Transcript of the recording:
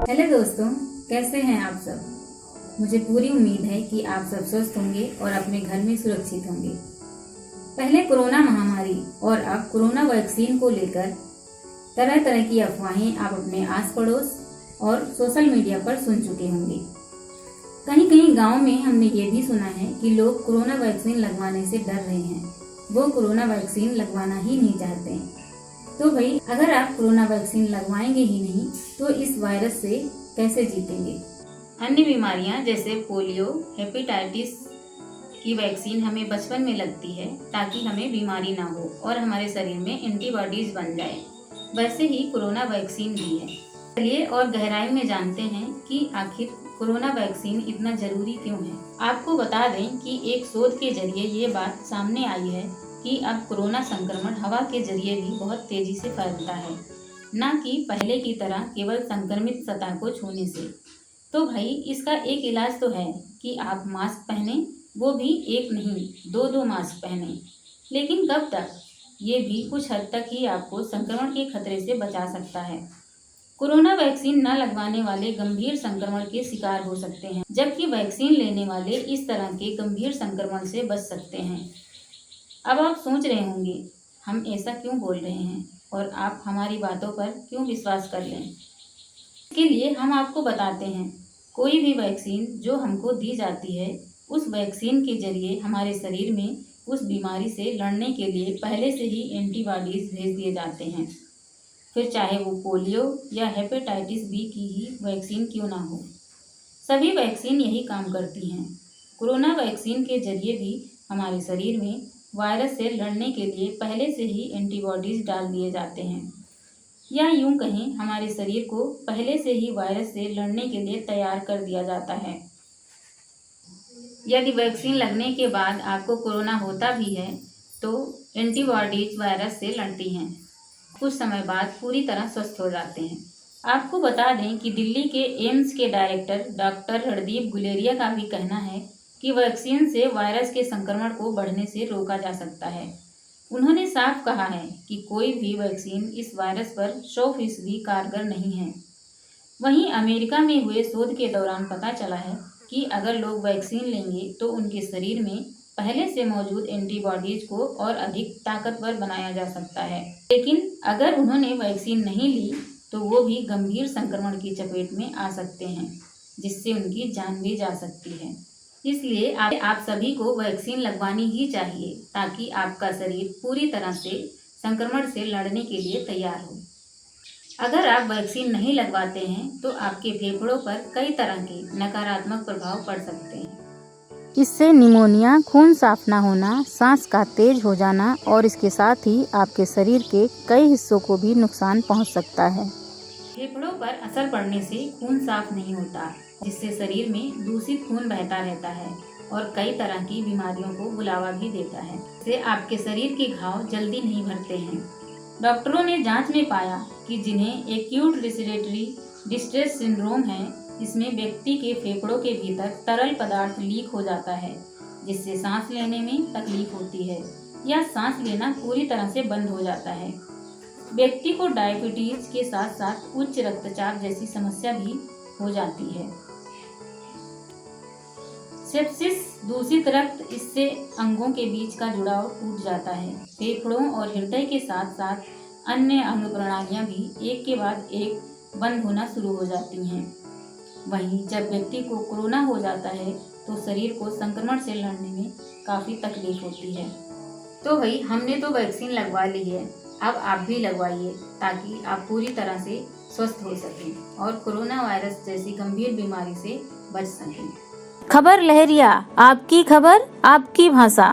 Hello दोस्तों, कैसे हैं आप सब। मुझे पूरी उम्मीद है कि आप सब स्वस्थ होंगे और अपने घर में सुरक्षित होंगे। पहले कोरोना महामारी और अब कोरोना वैक्सीन को लेकर तरह तरह की अफवाहें आप अपने आस पड़ोस और सोशल मीडिया पर सुन चुके होंगे। कहीं कहीं गांव में हमने ये भी सुना है कि लोग कोरोना वैक्सीन लगवाने से डर रहे हैं, वो कोरोना वैक्सीन लगवाना ही नहीं चाहते। तो भाई, अगर आप कोरोना वैक्सीन लगवाएंगे ही नहीं तो इस वायरस से कैसे जीतेंगे। अन्य बीमारियां जैसे पोलियो, हेपेटाइटिस की वैक्सीन हमें बचपन में लगती है ताकि हमें बीमारी ना हो और हमारे शरीर में एंटीबॉडीज बन जाए। वैसे ही कोरोना वैक्सीन भी है। चलिए और गहराई में जानते हैं कि आखिर कोरोना वैक्सीन इतना जरूरी क्यों है। आपको बता दें कि एक शोध के जरिए ये बात सामने आई है कि अब कोरोना संक्रमण हवा के जरिए भी बहुत तेजी से फैलता है, न कि पहले की तरह केवल संक्रमित सतह को छूने से। तो भाई, इसका एक इलाज तो है कि आप मास्क पहने, वो भी एक नहीं दो मास्क पहने। लेकिन कब तक? ये भी कुछ हद तक ही आपको संक्रमण के खतरे से बचा सकता है। कोरोना वैक्सीन न लगवाने वाले गंभीर संक्रमण के शिकार हो सकते हैं, जबकि वैक्सीन लेने वाले इस तरह के गंभीर संक्रमण से बच सकते हैं। अब आप सोच रहे होंगे, हम ऐसा क्यों बोल रहे हैं और आप हमारी बातों पर क्यों विश्वास कर लें। इसके लिए हम आपको बताते हैं, कोई भी वैक्सीन जो हमको दी जाती है, उस वैक्सीन के जरिए हमारे शरीर में उस बीमारी से लड़ने के लिए पहले से ही एंटीबॉडीज भेज दिए जाते हैं। फिर चाहे वो पोलियो या हेपेटाइटिस बी की ही वैक्सीन क्यों ना हो, सभी वैक्सीन यही काम करती हैं। कोरोना वैक्सीन के जरिए भी हमारे शरीर में वायरस से लड़ने के लिए पहले से ही एंटीबॉडीज डाल दिए जाते हैं, या यूं कहें हमारे शरीर को पहले से ही वायरस से लड़ने के लिए तैयार कर दिया जाता है। यदि वैक्सीन लगने के बाद आपको कोरोना होता भी है तो एंटीबॉडीज वायरस से लड़ती हैं, कुछ समय बाद पूरी तरह स्वस्थ हो जाते हैं। आपको बता दें कि दिल्ली के एम्स के डायरेक्टर डॉक्टर रणदीप गुलेरिया का भी कहना है कि वैक्सीन से वायरस के संक्रमण को बढ़ने से रोका जा सकता है। उन्होंने साफ कहा है कि कोई भी वैक्सीन इस वायरस पर 100% कारगर नहीं है। वहीं अमेरिका में हुए शोध के दौरान पता चला है कि अगर लोग वैक्सीन लेंगे तो उनके शरीर में पहले से मौजूद एंटीबॉडीज को और अधिक ताकतवर बनाया जा सकता है। लेकिन अगर उन्होंने वैक्सीन नहीं ली तो वो भी गंभीर संक्रमण की चपेट में आ सकते हैं, जिससे उनकी जान भी जा सकती है। इसलिए आप सभी को वैक्सीन लगवानी ही चाहिए ताकि आपका शरीर पूरी तरह से संक्रमण से लड़ने के लिए तैयार हो। अगर आप वैक्सीन नहीं लगवाते हैं तो आपके फेफड़ों पर कई तरह के नकारात्मक प्रभाव पड़ सकते हैं। इससे निमोनिया, खून साफ ना होना, सांस का तेज हो जाना और इसके साथ ही आपके शरीर के कई हिस्सों को भी नुकसान पहुंच सकता है। फेफड़ों पर असर पड़ने से खून साफ नहीं होता, जिससे शरीर में दूषित खून बहता रहता है और कई तरह की बीमारियों को बुलावा भी देता है। इससे आपके शरीर के घाव जल्दी नहीं भरते हैं। डॉक्टरों ने जांच में पाया कि जिन्हें एक्यूट रेस्पिरेटरी डिस्ट्रेस सिंड्रोम है, इसमें व्यक्ति के फेफड़ों के भीतर तरल पदार्थ लीक हो जाता है, जिससे सांस लेने में तकलीफ होती है या सांस लेना पूरी तरह से बंद हो जाता है। व्यक्ति को डायबिटीज के साथ साथ उच्च रक्तचाप जैसी समस्या भी हो जाती है। सेप्सिस, दूषित रक्त, इससे अंगों के बीच का जुड़ाव टूट जाता है। फेफड़ों और हृदय के साथ साथ अन्य अंग प्रणालियां भी एक के बाद एक बंद होना शुरू हो जाती हैं। वहीं जब व्यक्ति को कोरोना हो जाता है तो शरीर को संक्रमण से लड़ने में काफ़ी तकलीफ होती है। तो भाई, हमने तो वैक्सीन लगवा ली है, अब आप भी लगवाइए ताकि आप पूरी तरह से स्वस्थ हो सकें और कोरोना वायरस जैसी गंभीर बीमारी से बच सकें। खबर लहरिया, आपकी खबर, आपकी भाषा।